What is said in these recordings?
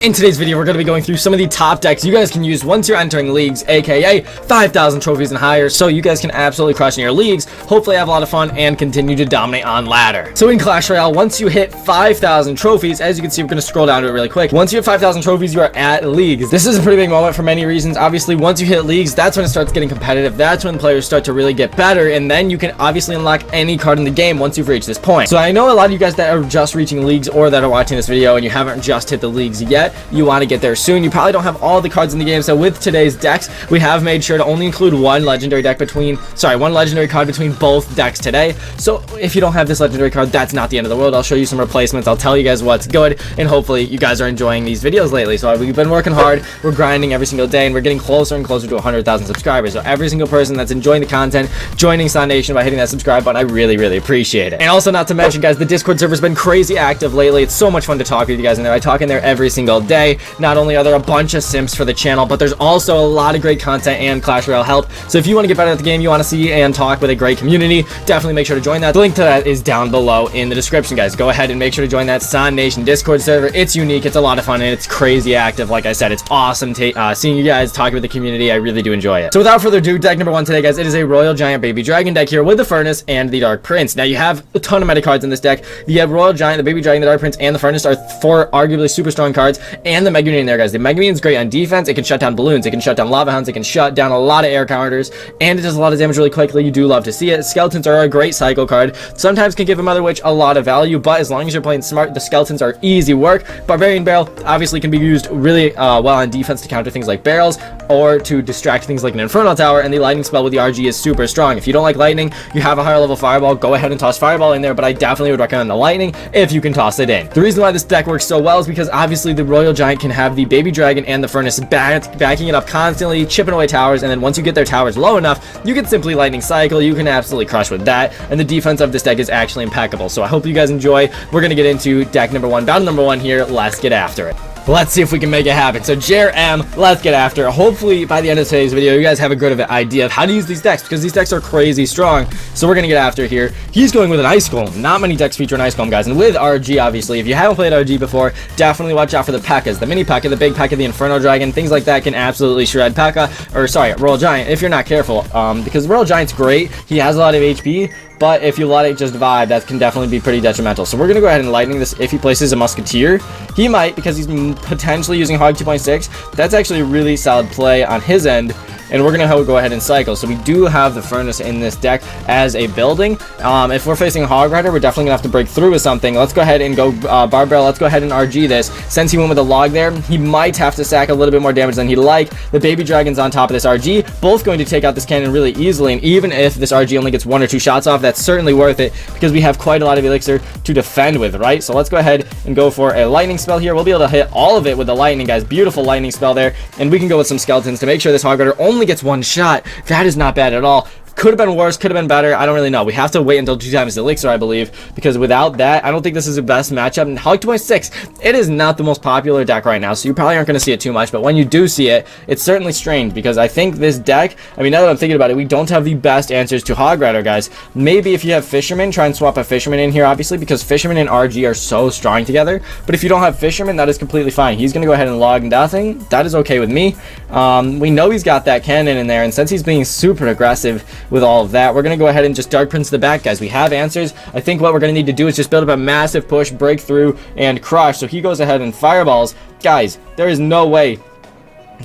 In today's video, we're going to be going through some of the top decks you guys can use once you're entering leagues, aka 5,000 trophies and higher, so you guys can absolutely crush in your leagues, hopefully have a lot of fun, and continue to dominate on ladder. So in Clash Royale, once you hit 5,000 trophies, as you can see, we're going to scroll down to it really quick. Once you hit 5,000 trophies, you are at leagues. This is a pretty big moment for many reasons. Obviously, once you hit leagues, that's when it starts getting competitive. That's when players start to really get better, and then you can obviously unlock any card in the game once you've reached this point. So I know a lot of you guys that are just reaching leagues or that are watching this video and you haven't just hit the leagues yet, you want to get there soon. You probably don't have all the cards in the game, so with today's decks, we have made sure to only include one legendary card between both decks today. So if you don't have this legendary card, that's not the end of the world. I'll show you some replacements. I'll tell you guys what's good, and hopefully you guys are enjoying these videos lately. So we've been working hard, we're grinding every single day, and we're getting closer and closer to 100,000 subscribers. So every single person that's enjoying the content, joining Sun Nation by hitting that subscribe button, I really appreciate it. And also, not to mention, guys, the Discord server's been crazy active lately. It's so much fun to talk with you guys in there. I talk in there every single day. Not only are there a bunch of simps for the channel, but there's also a lot of great content and Clash Royale help. So if you want to get better at the game, you want to see and talk with a great community, definitely make sure to join that. The link to that is down below in the description, guys. Go ahead and make sure to join that Sun Nation Discord server. It's unique, it's a lot of fun, and it's crazy active. Like I said, it's awesome seeing you guys talking with the community. I really do enjoy it. So without further ado, deck number one today, guys, it is a Royal Giant Baby Dragon deck here with the Furnace and the Dark Prince. Now, you have a ton of meta cards in this deck. You have Royal Giant, the Baby Dragon, the Dark Prince, and the Furnace are four arguably super strong cards, and the Mega Minion there, guys. The Mega Minion is great on defense. It can shut down balloons, it can shut down lava hounds, it can shut down a lot of air counters, and it does a lot of damage really quickly. You do love to see it. Skeletons are a great cycle card. Sometimes can give a Mother Witch a lot of value, but as long as you're playing smart, the skeletons are easy work. Barbarian Barrel obviously can be used really well on defense to counter things like barrels or to distract things like an Infernal Tower, and the lightning spell with the RG is super strong. If you don't like lightning, you have a higher level fireball, go ahead and toss fireball in there, but I definitely would recommend the lightning if you can toss it in. The reason why this deck works so well is because obviously the Royal Giant can have the Baby Dragon and the Furnace backing it up constantly, chipping away towers, and then once you get their towers low enough, you can simply lightning cycle. You can absolutely crush with that, and the defense of this deck is actually impeccable. So I hope you guys enjoy. We're gonna get into deck number one, battle number one here. Let's get after it. Let's see if we can make it happen. So Jer M, let's get after it. Hopefully by the end of today's video, you guys have a good idea of how to use these decks, because these decks are crazy strong. So we're gonna get after it here. He's going with an Ice Golem. Not many decks feature an Ice Golem, guys, and with RG, obviously, if you haven't played RG before, definitely watch out for the P.E.K.K.A.s. The mini P.E.K.K.A., the big P.E.K.K.A., the Inferno Dragon, things like that can absolutely shred P.E.K.K.A., or sorry, Royal Giant, if you're not careful, because Royal Giant's great. He has a lot of HP, but if you let it just vibe, that can definitely be pretty detrimental. So we're going to go ahead and lightning this. If he places a Musketeer, he might, because he's potentially using Hog 2.6. That's actually a really solid play on his end, and we're going to go ahead and cycle. So we do have the Furnace in this deck as a building. If we're facing Hog Rider, we're definitely going to have to break through with something. Let's go ahead and go Barbell. Let's go ahead and RG this. Since he went with a log there, he might have to stack a little bit more damage than he'd like. The Baby Dragon's on top of this RG, both going to take out this cannon really easily, and even if this RG only gets one or two shots off, that's certainly worth it, because we have quite a lot of elixir to defend with, right? So let's go ahead and go for a lightning spell here. We'll be able to hit all of it with the lightning, guys. Beautiful lightning spell there, and we can go with some skeletons to make sure this Hog Rider only gets one shot. That is not bad at all. Could have been worse, could have been better. I don't really know. We have to wait until 2 times the elixir, I believe, because without that, I don't think this is the best matchup. And Hog 2.6, it is not the most popular deck right now, so you probably aren't going to see it too much, but when you do see it, it's certainly strange, because I think this deck, I mean, now that I'm thinking about it, we don't have the best answers to Hog Rider, guys. Maybe if you have Fisherman, try and swap a Fisherman in here, obviously, because Fisherman and RG are so strong together, but if you don't have Fisherman, that is completely fine. He's going to go ahead and log nothing. That is okay with me. We know he's got that cannon in there, and since he's being super aggressive with all of that, we're going to go ahead and just Dark Prince to the back, guys. We have answers. I think what we're going to need to do is just build up a massive push, break through, and crush. So he goes ahead and fireballs. Guys, there is no way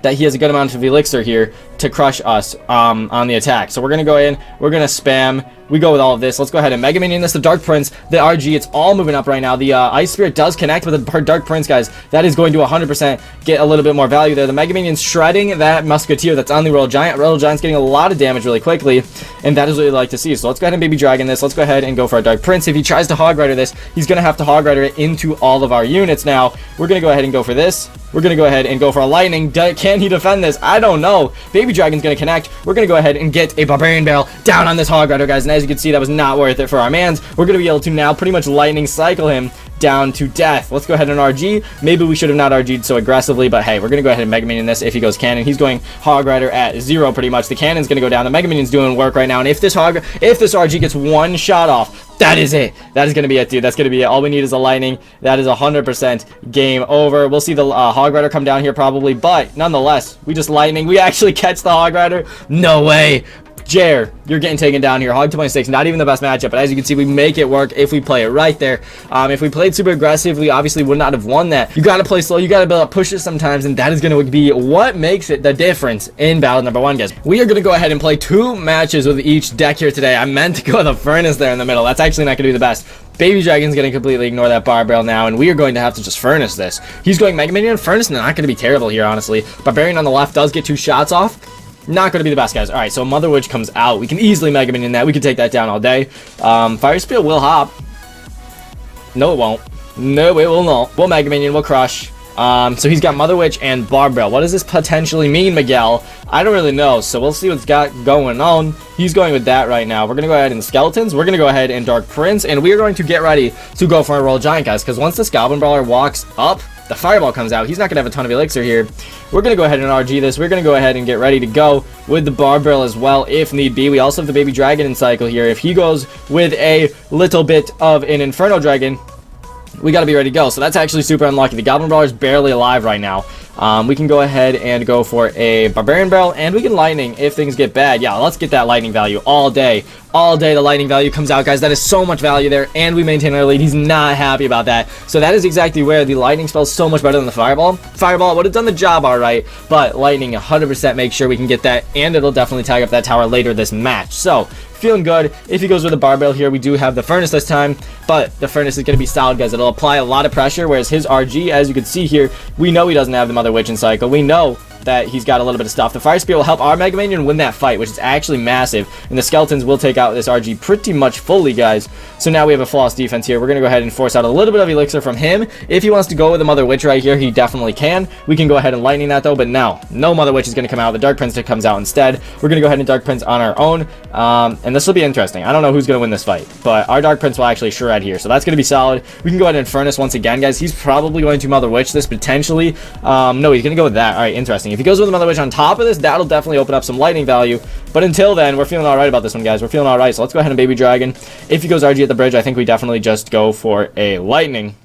that he has a good amount of elixir here to crush us on the attack. So we're going to go in, we're going to spam, we go with all of this. Let's go ahead and Mega Minion this, the Dark Prince, the RG, it's all moving up right now. The Ice Spirit does connect with the Dark Prince, guys. That is going to 100% get a little bit more value there. The Mega Minion's shredding that Musketeer that's on the Royal Giant. Royal Giant's getting a lot of damage really quickly, and that is what we like to see. So let's go ahead and Baby Dragon this. Let's go ahead and go for a Dark Prince. If he tries to Hog Rider this, he's going to have to Hog Rider it into all of our units now. We're going to go ahead and go for this. We're going to go ahead and go for a lightning. Can he defend this? I don't know. Baby Dragon's going to connect. We're going to go ahead and get a Barbarian Barrel down on this Hog Rider, guys. And as you can see, that was not worth it for our mans. We're going to be able to now pretty much lightning cycle him down to death. Let's go ahead and RG. Maybe we should have not RG'd so aggressively, but hey, we're going to go ahead and Mega Minion this. If he goes cannon, he's going Hog Rider at 0 pretty much. The cannon's going to go down. The Mega Minion's doing work right now, and if this RG gets one shot off, That is it. That is going to be it, dude. That's going to be it. All we need is a lightning. That is 100% game over. We'll see the Hog Rider come down here probably, but nonetheless, we just lightning. We actually catch the Hog Rider. No way. Jer, you're getting taken down here. Hog 2.6, not even the best matchup, but as you can see, we make it work if we play it right there. If we played super aggressive, we obviously would not have won that. You got to play slow. You got to build up pushes sometimes, and that is going to be what makes it the difference in battle number 1, guys. We are going to go ahead and play 2 matches with each deck here today. I meant to go the Furnace there in the middle. That's actually not going to be the best. Baby Dragon's going to completely ignore that Barbell now, and we are going to have to just Furnace this. He's going Mega Minion, Furnace, and not going to be terrible here, honestly. Barbarian on the left does get 2 shots off. Not going to be the best, guys. All right, so Mother Witch comes out. We can easily Mega Minion that. We can take that down all day. Fire Spear will hop. No, it won't. No, it will not. We'll Mega Minion. We'll crush. So he's got Mother Witch and Barbell. What does this potentially mean, Miguel? I don't really know, so we'll see what's got going on. He's going with that right now. We're going to go ahead and Skeletons. We're going to go ahead and Dark Prince, and we are going to get ready to go for a Royal Giant, guys, because once this Goblin Brawler walks up, the Fireball comes out. He's not going to have a ton of Elixir here. We're going to go ahead and RG this. We're going to go ahead and get ready to go with the Barbell as well, if need be. We also have the Baby Dragon in cycle here. If he goes with a little bit of an Inferno Dragon, we got to be ready to go. So that's actually super unlucky. The Goblin Brawler is barely alive right now. We can go ahead and go for a Barbarian Barrel, and we can Lightning if things get bad. Yeah, let's get that Lightning value all day. All day the Lightning value comes out, guys. That is so much value there, and we maintain our lead. He's not happy about that. So that is exactly where the Lightning spell is so much better than the Fireball. Fireball would have done the job all right, but Lightning 100% makes sure we can get that, and it'll definitely tag up that tower later this match. So feeling good. If he goes with a Barbell here, we do have the Furnace this time, but the Furnace is going to be solid, guys. It'll apply a lot of pressure, whereas his RG, as you can see here, we know he doesn't have the Mother Witch in cycle. We know that he's got a little bit of stuff. The Fire Spear will help our Mega Minion win that fight, which is actually massive, and the Skeletons will take out this RG pretty much fully, guys. So now we have a flawless defense here. We're going to go ahead and force out a little bit of Elixir from him. If he wants to go with the Mother Witch right here, he definitely can. We can go ahead and Lightning that, though, but no Mother Witch is going to come out. The Dark Prince comes out instead. We're going to go ahead and Dark Prince on our own, and this will be interesting. I don't know who's going to win this fight, but our Dark Prince will actually shred here, so that's going to be solid. We can go ahead and Furnace once again, guys. He's probably going to Mother Witch this, potentially. No, he's going to go with that. All right, interesting. If he goes with the Mother Witch on top of this, that'll definitely open up some Lightning value, but until then, we're feeling all right about this one, guys. We're feeling all right, so let's go ahead and Baby Dragon. If he goes RG at the bridge, I think we definitely just go for a Lightning,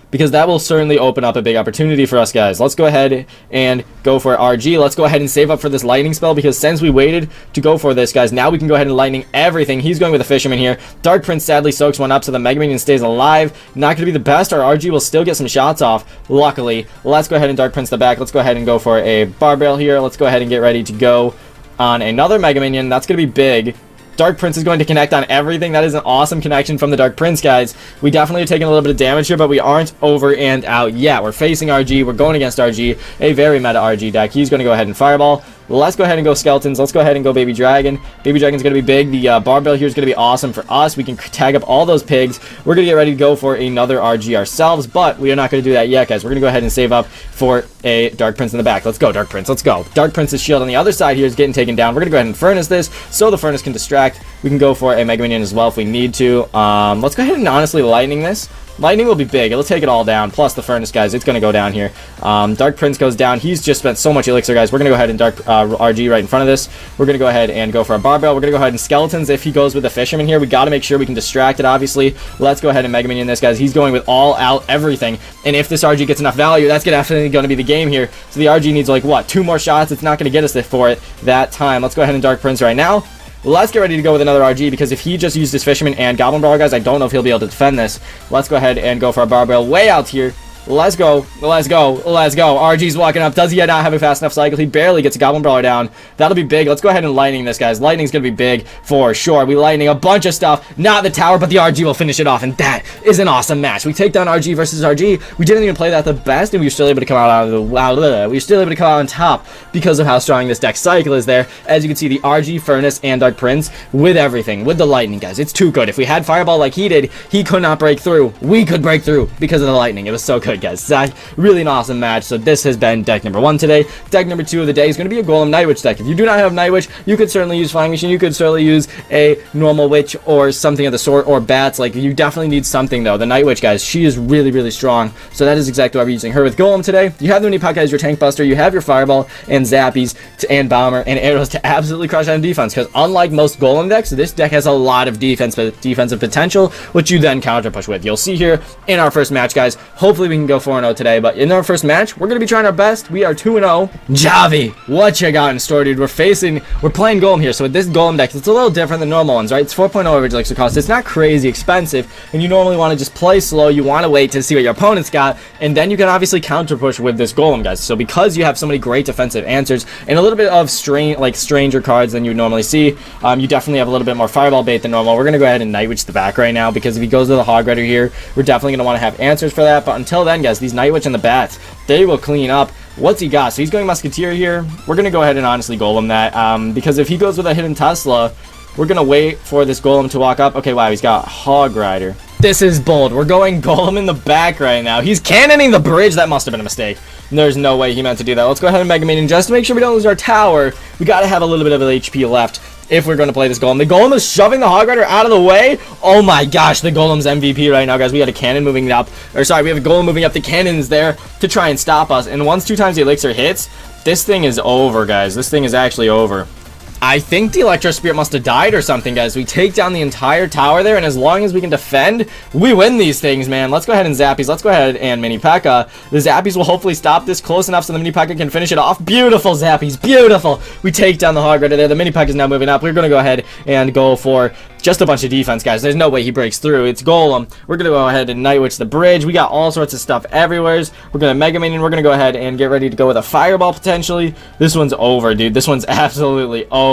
because that will certainly open up a big opportunity for us, guys. Let's go ahead and go for RG. Let's go ahead and save up for this Lightning spell, because since we waited to go for this, guys, now we can go ahead and Lightning everything. He's going with a Fisherman here. Dark Prince sadly soaks one up, so the Mega Minion stays alive. Not going to be the best. Our RG will still get some shots off, luckily. Let's go ahead and Dark Prince the back. Let's go ahead and go for a Barbell here. Let's go ahead and get ready to go on another Mega Minion. That's going to be big. Dark Prince is going to connect on everything. That is an awesome connection from the Dark Prince, guys. We definitely are taking a little bit of damage here, but we aren't over and out yet. We're facing RG. We're going against RG, a very meta RG deck. He's going to go ahead and Fireball. Let's go ahead and go Skeletons. Let's go ahead and go Baby Dragon. Baby Dragon's going to be big. The Barbell here is going to be awesome for us. We can tag up all those pigs. We're going to get ready to go for another RG ourselves, but we are not going to do that yet, guys. We're going to go ahead and save up for a Dark Prince in the back. Let's go, Dark Prince. Let's go. Dark Prince's shield on the other side here is getting taken down. We're going to go ahead and Furnace this, so the Furnace can distract. We can go for a Mega Minion as well if we need to. Let's go ahead and honestly Lightning this. Lightning will be big. It'll take it all down. Plus the Furnace, guys. It's going to go down here. Dark Prince goes down. He's just spent so much Elixir, guys. We're going to go ahead and Dark RG right in front of this. We're going to go ahead and go for a Barbell. We're going to go ahead and Skeletons. If he goes with the Fisherman here, we got to make sure we can distract it, obviously. Let's go ahead and Mega Minion this, guys. He's going with all out everything. And if this RG gets enough value, that's definitely going to be the game here. So the RG needs, like, what, 2 more shots? It's not going to get us for it that time. Let's go ahead and Dark Prince right now. Let's get ready to go with another RG, because if he just used his Fisherman and Goblin Brawler, guys, I don't know if he'll be able to defend this. Let's go ahead and go for a Barbell way out here. Let's go. Let's go. Let's go. RG's walking up. Does he not have a fast enough cycle? He barely gets a Goblin Brawler down. That'll be big. Let's go ahead and Lightning this, guys. Lightning's going to be big for sure. We Lightning a bunch of stuff. Not the tower, but the RG will finish it off, and that is an awesome match. We take down RG versus RG. We didn't even play that the best, and we were still able to come out we were still able to come out on top because of how strong this deck cycle is there. As you can see, the RG, Furnace, and Dark Prince with everything. With the Lightning, guys. It's too good. If we had Fireball like he did, he could not break through. We could break through because of the Lightning. It was so good. good, guys. It's really an awesome match. So this has been deck number 1 today. Deck number 2 of the day is going to be a Golem Night Witch deck. If you do not have Night Witch, you could certainly use Flying Machine. You could certainly use a normal Witch or something of the sort, or Bats. Like, you definitely need something, though. The Night Witch, guys, she is really, really strong. So that is exactly why we're using her with Golem today. You have the Mini Puck as your Tank Buster. You have your Fireball and Zappies and Bomber and Arrows to absolutely crush on defense, because unlike most Golem decks, this deck has a lot of defensive potential, which you then counter push with. You'll see here in our first match, guys. Hopefully we can go 4-0 today, but in our first match, we're going to be trying our best. We are 2-0. Javi, what you got in store, dude? We're playing Golem here. So with this Golem deck, it's a little different than normal ones, right? It's 4.0 average elixir cost. It's not crazy expensive, and you normally want to just play slow. You want to wait to see what your opponent's got, and then you can obviously counter push with this Golem, guys. So because you have so many great defensive answers and a little bit of stranger cards than you would normally see, you definitely have a little bit more Fireball bait than normal. We're going to go ahead and Night Witch the back right now, because if he goes to the Hog Rider here, we're definitely going to want to have answers for that. But until then, guys, these Night Witch and the Bats, they will clean up. What's he got? So he's going Musketeer here. We're going to go ahead and honestly Golem that, because if he goes with a hidden Tesla, we're going to wait for this Golem to walk up. Okay, wow, he's got Hog Rider. This is bold. We're going Golem in the back right now. He's cannoning the bridge. That must have been a mistake. There's no way he meant to do that. Let's go ahead and Mega Minion just to make sure we don't lose our tower. We got to have a little bit of HP left if we're going to play this Golem. The Golem is shoving the Hog Rider out of the way. Oh my gosh, the Golem's MVP right now, guys. We got a cannon moving up. Or sorry, we have a Golem moving up. The cannon's there to try and stop us. And once 2 times the elixir hits, this thing is over, guys. This thing is actually over. I think the Electro Spirit must have died or something, guys. We take down the entire tower there, and as long as we can defend, we win these things, man. Let's go ahead and Zappies. Let's go ahead and Mini P.E.K.K.A. The Zappies will hopefully stop this close enough so the Mini P.E.K.K.A. can finish it off. Beautiful Zappies. Beautiful. We take down the Hog Rider there. The Mini P.E.K.K.A. is now moving up. We're going to go ahead and go for just a bunch of defense, guys. There's no way he breaks through. It's Golem. We're going to go ahead and Night Witch the bridge. We got all sorts of stuff everywhere. We're going to Mega Minion. We're going to go ahead and get ready to go with a Fireball, potentially. This one's over, dude. This one's absolutely over.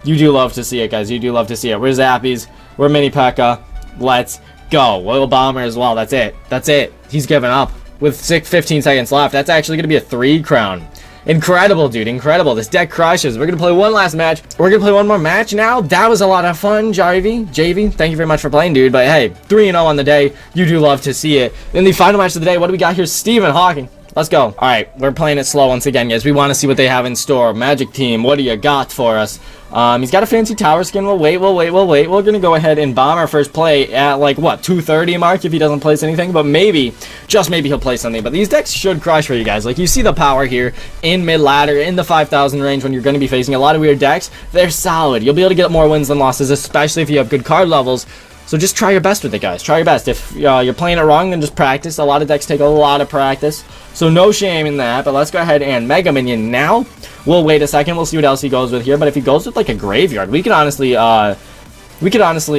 You do love to see it, guys. You do love to see it. We're Zappies. We're Mini P.E.K.K.A. Let's go. Little Bomber as well. That's it. That's it. He's giving up with 15 seconds left. That's actually going to be a 3 crown. Incredible, dude. Incredible. This deck crushes. We're going to play one last match. We're going to play one more match now. That was a lot of fun, JV. Thank you very much for playing, dude. But hey, 3-0 on the day. You do love to see it. In the final match of the day, what do we got here? Stephen Hawking. Let's go. All right, we're playing it slow once again, guys. We want to see what they have in store. Magic Team, what do you got for us? He's got a fancy tower skin. We'll wait. We're going to go ahead and bomb our first play at, like, what, 2:30 mark if he doesn't place anything. But maybe, just maybe he'll play something. But these decks should crush for you guys. Like, you see the power here in mid-ladder, in the 5,000 range when you're going to be facing a lot of weird decks. They're solid. You'll be able to get more wins than losses, especially if you have good card levels. So just try your best with it, guys. Try your best. If you're playing it wrong, then just practice. A lot of decks take a lot of practice. So no shame in that. But let's go ahead and Mega Minion now. We'll wait a second. We'll see what else he goes with here. But if he goes with like a graveyard, we could honestly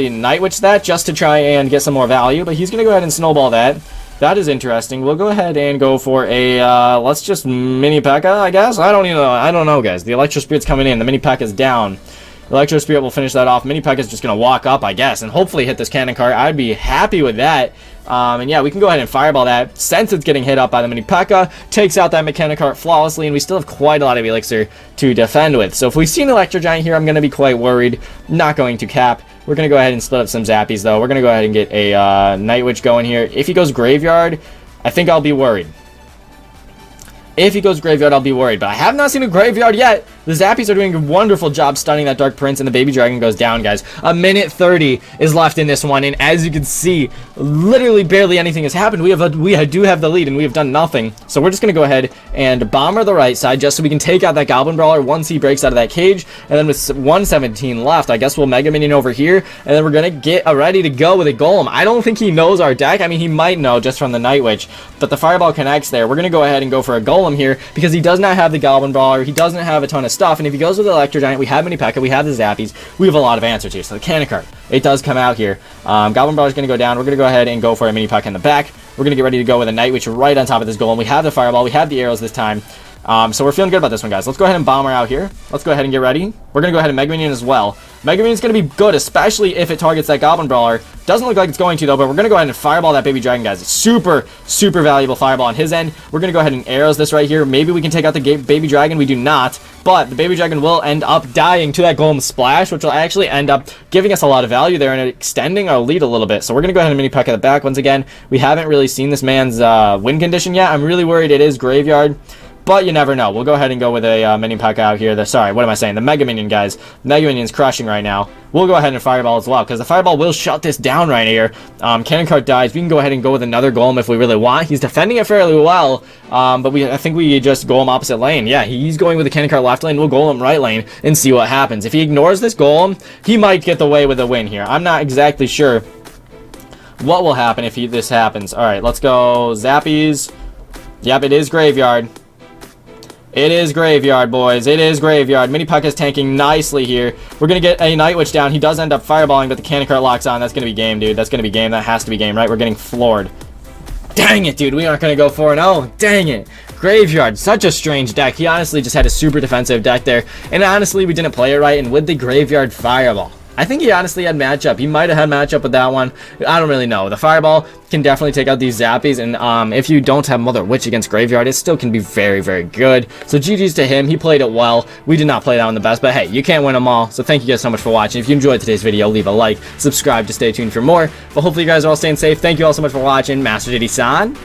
Night Witch that just to try and get some more value. But he's going to go ahead and snowball that. That is interesting. We'll go ahead and go for a, let's just Mini P.E.K.K.A, I guess. I don't know, guys. The Electro Spirit's coming in. The Mini P.E.K.K.A is down. Electro Spirit will finish that off. Mini P.E.K.K.A is just going to walk up, I guess, and hopefully hit this cannon card. I'd be happy with that. And yeah, we can go ahead and Fireball that. Since it's getting hit up by the Mini P.E.K.K.A, takes out that Mechanic card flawlessly, and we still have quite a lot of Elixir to defend with. So if we see an Electro Giant here, I'm going to be quite worried. Not going to cap. We're going to go ahead and split up some Zappies, though. We're going to go ahead and get a Night Witch going here. If he goes Graveyard, I think I'll be worried. If he goes Graveyard, I'll be worried. But I have not seen a Graveyard yet. The Zappies are doing a wonderful job stunning that Dark Prince, and the Baby Dragon goes down, guys. A minute 30 is left in this one, and as you can see, literally barely anything has happened. We do have the lead, and we have done nothing. So we're just going to go ahead and bomber the right side just so we can take out that Goblin Brawler once he breaks out of that cage. And then with 117 left, I guess we'll Mega Minion over here, and then we're going to get ready to go with a Golem. I don't think he knows our deck. I mean, he might know just from the Night Witch, but the Fireball connects there. We're going to go ahead and go for a Golem here because he does not have the Goblin Brawler. He doesn't have a ton of stuff, and if he goes with the Electro Giant, we have Mini P.E.K.K.A, we have the Zappies, we have a lot of answers here. So the Cannon card, it does come out here. Goblin Brawler is going to go down. We're going to go ahead and go for a Mini P.E.K.K.A in the back. We're going to get ready to go with a Night Witch right on top of this Golem. We have the Fireball, we have the arrows this time. So we're feeling good about this one, guys. Let's go ahead and bomber out here. Let's go ahead and get ready. We're going to go ahead and Mega Minion as well. Mega Minion's going to be good, especially if it targets that Goblin Brawler. Doesn't look like it's going to, though, but we're going to go ahead and Fireball that Baby Dragon, guys. Super, super valuable Fireball on his end. We're going to go ahead and Arrows this right here. Maybe we can take out the Baby Dragon. We do not, but the Baby Dragon will end up dying to that Golem Splash, which will actually end up giving us a lot of value there and extending our lead a little bit. So we're going to go ahead and Mini Peck at the back. Once again, we haven't really seen this man's win condition yet. I'm really worried it is Graveyard, but you never know. We'll go ahead and go with a Minion Pack out here. Sorry, what am I saying? The Mega Minion, guys. Mega Minion's crushing right now. We'll go ahead and Fireball as well, because the Fireball will shut this down right here. Cannon Cart dies. We can go ahead and go with another Golem if we really want. He's defending it fairly well, but I think we just Golem opposite lane. Yeah, he's going with the Cannon Cart left lane. We'll Golem right lane and see what happens. If he ignores this Golem, he might get the way with a win here. I'm not exactly sure what will happen if this happens. All right, let's go Zappies. Yep, it is Graveyard. It is Graveyard, boys. It is Graveyard. Mini Puck is tanking nicely here. We're going to get a Night Witch down. He does end up fireballing, but the Cannon Cart locks on. That's going to be game, dude. That's going to be game. That has to be game, right? We're getting floored. Dang it, dude. We aren't going to go 4-0. Dang it. Graveyard, such a strange deck. He honestly just had a super defensive deck there. And honestly, we didn't play it right. And with the Graveyard Fireball, I think he honestly had matchup. He might have had matchup with that one. I don't really know. The Fireball can definitely take out these Zappies, and if you don't have Mother Witch against Graveyard, it still can be very, very good. So GG's to him. He played it well. We did not play that one the best, but hey, you can't win them all. So thank you guys so much for watching. If you enjoyed today's video, leave a like, subscribe to stay tuned for more. But hopefully you guys are all staying safe. Thank you all so much for watching. Master Diddy-san.